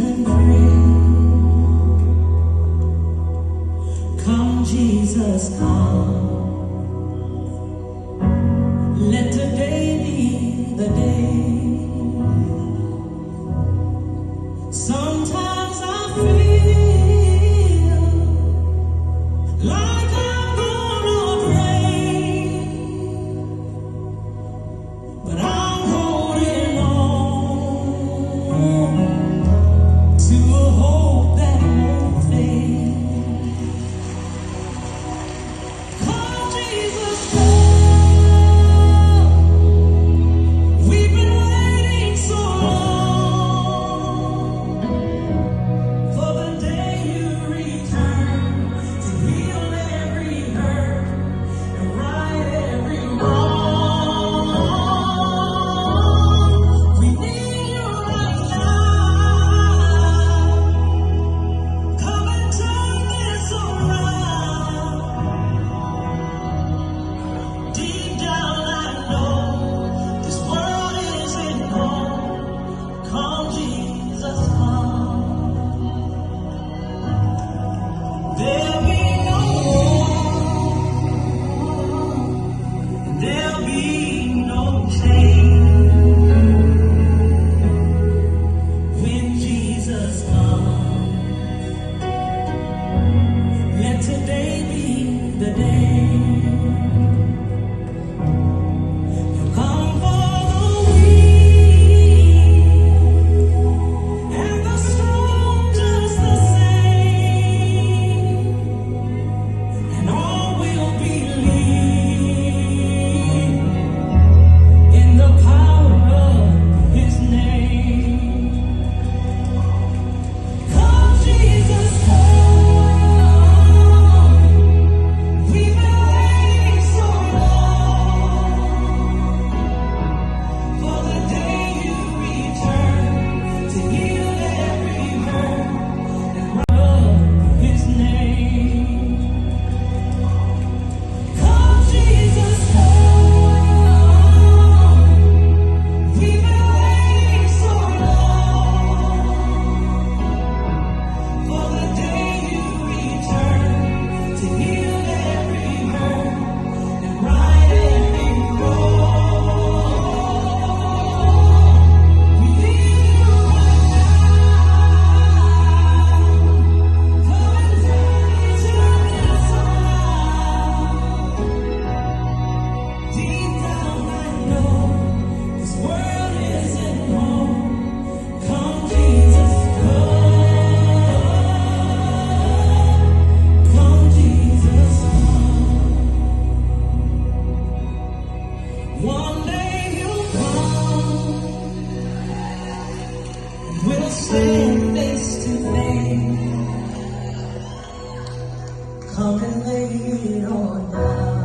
and free. Come, Jesus, come. Let today be the day. Sometimes I feel like I'm gonna break, but I'm holding on to a hope that won't fade. Come, Jesus, come. We've been waiting so long for the day you return to heal every hurt and right every wrong. We need you right now. Come and turn this around. Deep down I know this world isn't home. Come, Jesus, come. There'll be no war, there'll be no change when Jesus comes. Let today be the day. He'll come for the weak and the strong just the same, and all will believe in the power of His name. Come, Jesus, come. We've been waiting so long for the day you return to heal every hurt and love His name. Come, Jesus, come. We've been waiting so long for the day you return to heal every hurt and right every wrong. We need you right now. Come and turn this around. Deep down I know this world isn't home. Come, Jesus, come. Come, Jesus, come. One day you'll come, and we'll stand face to face. Come and lay it all down.